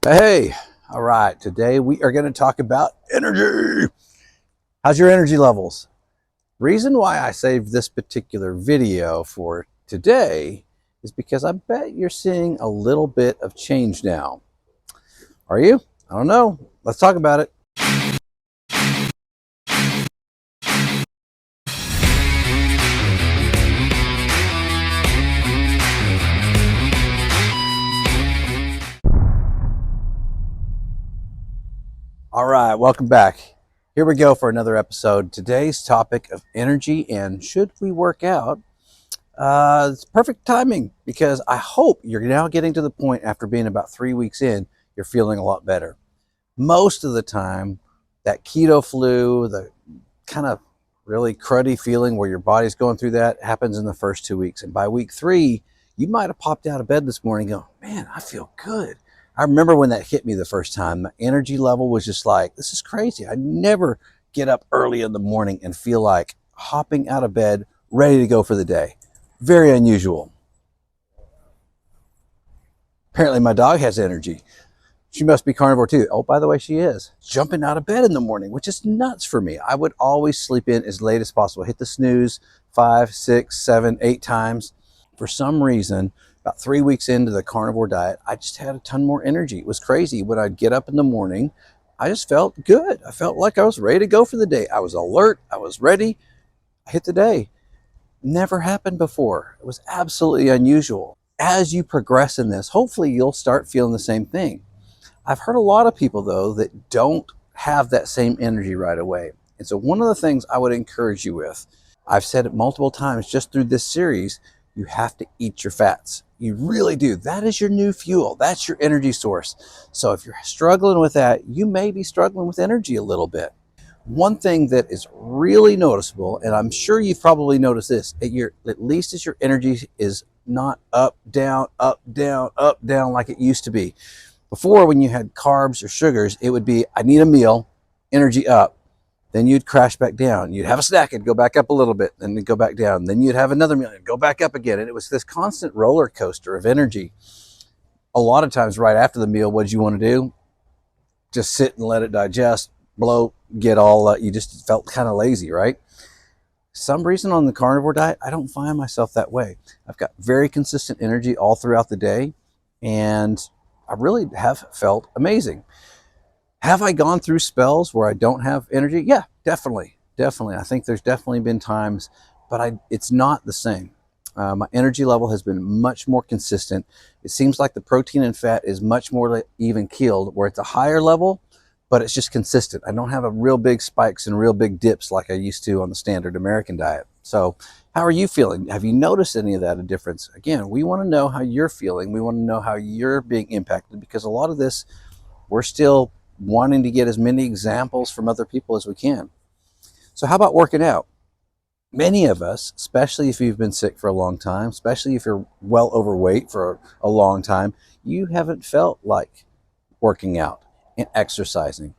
Hey, all right. Today we are going to talk about energy. How's your energy levels? Reason why I saved this particular video for today is because I bet you're seeing a little bit of change now. Are you? I don't know. Let's talk about it. All right, welcome back. Here we go for another episode. Today's topic of energy and should we work out? It's perfect timing because I hope you're now getting to the point after being about 3 weeks in, you're feeling a lot better. Most of the time, that keto flu, the kind of really cruddy feeling where your body's going through that happens in the first 2 weeks. And by week 3, you might have popped out of bed this morning and go, man, I feel good. I remember when that hit me the first time, my energy level was just like, this is crazy. I never get up early in the morning and feel like hopping out of bed, ready to go for the day. Very unusual. Apparently my dog has energy. She must be carnivore too. Oh, by the way, she is. Jumping out of bed in the morning, which is nuts for me. I would always sleep in as late as possible. Hit the snooze 5, 6, 7, 8 times. For some reason, about 3 weeks into the carnivore diet, I just had a ton more energy. It was crazy. When I'd get up in the morning, I just felt good. I felt like I was ready to go for the day. I was alert. I was ready. I hit the day. Never happened before. It was absolutely unusual. As you progress in this, hopefully you'll start feeling the same thing. I've heard a lot of people, though, that don't have that same energy right away. And so one of the things I would encourage you with, I've said it multiple times just through this series, you have to eat your fats. You really do. That is your new fuel. That's your energy source. So if you're struggling with that, you may be struggling with energy a little bit. One thing that is really noticeable, and I'm sure you've probably noticed this, at least as your energy is not up, down, up, down, up, down like it used to be. Before, when you had carbs or sugars, it would be, I need a meal, energy up. Then you'd crash back down. You'd have a snack, it'd go back up a little bit, then it'd go back down. Then you'd have another meal, it'd go back up again. And it was this constant roller coaster of energy. A lot of times right after the meal, what did you want to do? Just sit and let it digest, bloat, get all, you just felt kind of lazy, right? Some reason on the carnivore diet, I don't find myself that way. I've got very consistent energy all throughout the day, and I really have felt amazing. Have I gone through spells where I don't have energy? Yeah, definitely. I think there's definitely been times, but it's not the same. My energy level has been much more consistent. It seems like the protein and fat is much more even keeled, where it's a higher level, but it's just consistent. I don't have a real big spikes and real big dips like I used to on the standard American diet. So how are you feeling? Have you noticed any of that, a difference? Again, we want to know how you're feeling. We want to know how you're being impacted, because a lot of this, we're still wanting to get as many examples from other people as we can. So how about working out? Many of us, especially if you've been sick for a long time, especially if you're well overweight for a long time, you haven't felt like working out and exercising.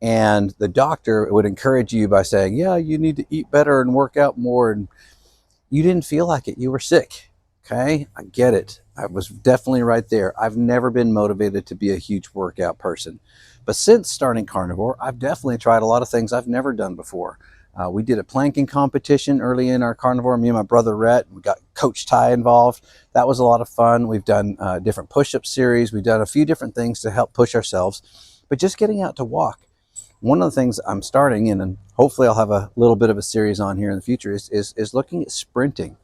And the doctor would encourage you by saying, yeah, you need to eat better and work out more. And you didn't feel like it. You were sick. Okay, I get it. I was definitely right there. I've never been motivated to be a huge workout person. But since starting carnivore, I've definitely tried a lot of things I've never done before. We did a planking competition early in our carnivore. Me and my brother Rhett, we got Coach Ty involved. That was a lot of fun. We've done different push-up series. We've done a few different things to help push ourselves. But just getting out to walk. One of the things I'm starting in, and hopefully I'll have a little bit of a series on here in the future, is looking at sprinting.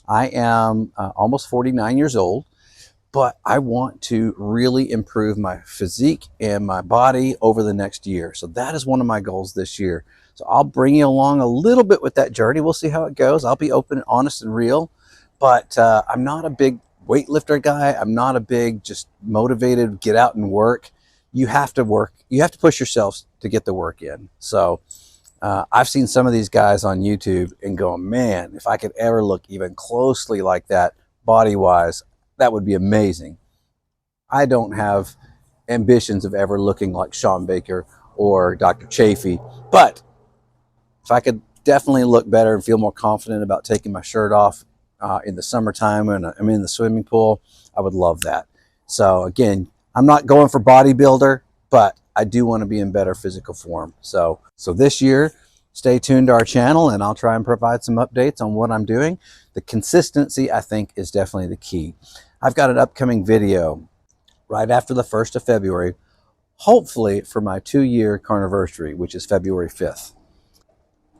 I am almost 49 years old, but I want to really improve my physique and my body over the next year. So that is one of my goals this year. So I'll bring you along a little bit with that journey. We'll see how it goes. I'll be open, honest, and real, but I'm not a big weightlifter guy. I'm not a big just motivated, get out and work. You have to work. You have to push yourself to get the work in. So I've seen some of these guys on YouTube and go, man, if I could ever look even closely like that body-wise, that would be amazing. I don't have ambitions of ever looking like Sean Baker or Dr. Chafee, but if I could definitely look better and feel more confident about taking my shirt off in the summertime when I'm in the swimming pool, I would love that. So again, I'm not going for bodybuilder, but I do want to be in better physical form. So this year, stay tuned to our channel and I'll try and provide some updates on what I'm doing. The consistency, I think, is definitely the key. I've got an upcoming video right after the 1st of February, hopefully for my 2-year carniversary, which is February 5th.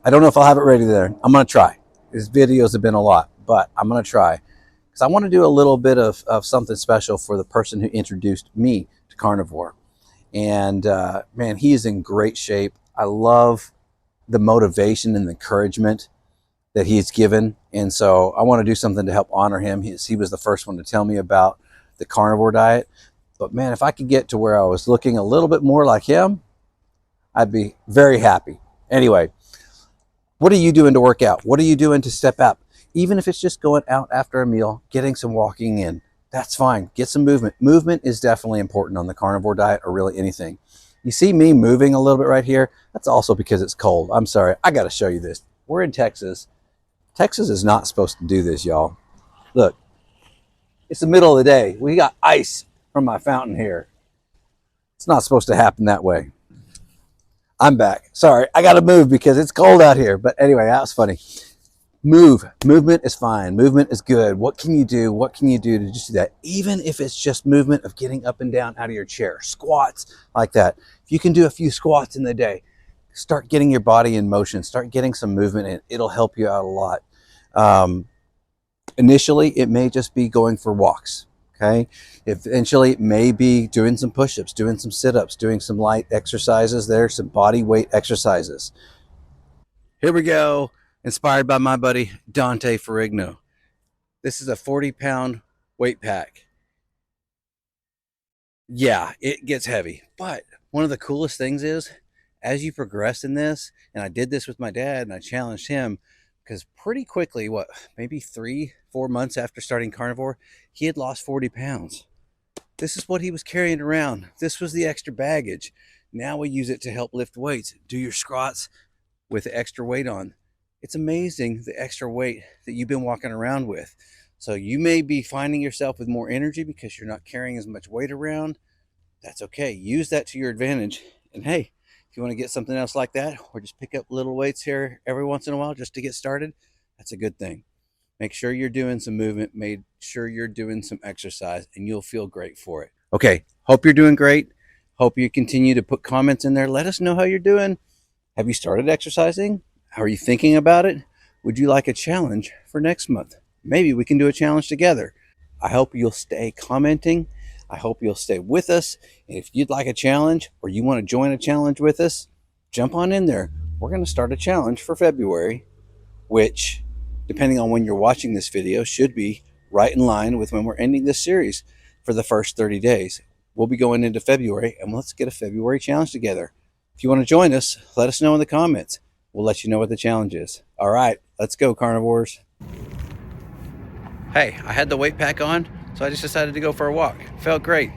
I don't know if I'll have it ready there. I'm going to try. These videos have been a lot, but I'm going to try. Because I want to do a little bit of something special for the person who introduced me to carnivore. And man, he is in great shape. I love the motivation and the encouragement that he's given. And so I want to do something to help honor him. He was the first one to tell me about the carnivore diet. But man, if I could get to where I was looking a little bit more like him, I'd be very happy. Anyway, what are you doing to work out? What are you doing to step up? Even if it's just going out after a meal, getting some walking in, that's fine. Get some movement. Movement is definitely important on the carnivore diet, or really anything. You see me moving a little bit right here? That's also because it's cold. I'm sorry. I got to show you this. We're in Texas. Texas is not supposed to do this, y'all. Look, it's the middle of the day. We got ice from my fountain here. It's not supposed to happen that way. I'm back. Sorry, I got to move because it's cold out here. But anyway, that was funny. Movement is fine. Movement is good. What can you do? What can you do to just do that? Even if it's just movement of getting up and down out of your chair, squats like that. If you can do a few squats in the day, start getting your body in motion, start getting some movement in. It'll help you out a lot. Initially, it may just be going for walks. Okay. Eventually, it may be doing some push-ups, doing some sit-ups, doing some light exercises there, some body weight exercises. Here we go. Inspired by my buddy, Dante Ferrigno. This is a 40-pound weight pack. Yeah, it gets heavy. But one of the coolest things is, as you progress in this, and I did this with my dad, and I challenged him, because pretty quickly, maybe 3-4 months after starting carnivore, he had lost 40 pounds. This is what he was carrying around. This was the extra baggage. Now we use it to help lift weights. Do your squats with the extra weight on. It's amazing the extra weight that you've been walking around with. So you may be finding yourself with more energy because you're not carrying as much weight around. That's okay. Use that to your advantage. And hey, if you want to get something else like that, or just pick up little weights here every once in a while just to get started, that's a good thing. Make sure you're doing some movement. Make sure you're doing some exercise, and you'll feel great for it. Okay, hope you're doing great. Hope you continue to put comments in there. Let us know how you're doing. Have you started exercising? How are you thinking about it? Would you like a challenge for next month? Maybe we can do a challenge together. I hope you'll stay commenting. I hope you'll stay with us. And if you'd like a challenge, or you want to join a challenge with us, jump on in there. We're going to start a challenge for February, which, depending on when you're watching this video, should be right in line with when we're ending this series for the first 30 days. We'll be going into February, and let's get a February challenge together. If you want to join us, let us know in the comments. We'll let you know what the challenge is. All right, let's go, carnivores. Hey, I had the weight pack on, so I just decided to go for a walk. Felt great.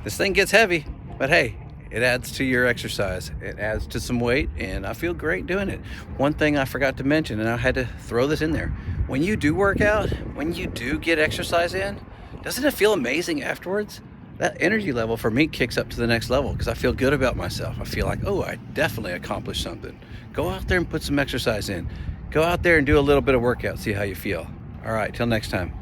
This thing gets heavy, but hey, it adds to your exercise. It adds to some weight, and I feel great doing it. One thing I forgot to mention, and I had to throw this in there. When you do work out, when you do get exercise in, doesn't it feel amazing afterwards? That energy level for me kicks up to the next level because I feel good about myself. I feel like, oh, I definitely accomplished something. Go out there and put some exercise in. Go out there and do a little bit of workout, see how you feel. All right, till next time.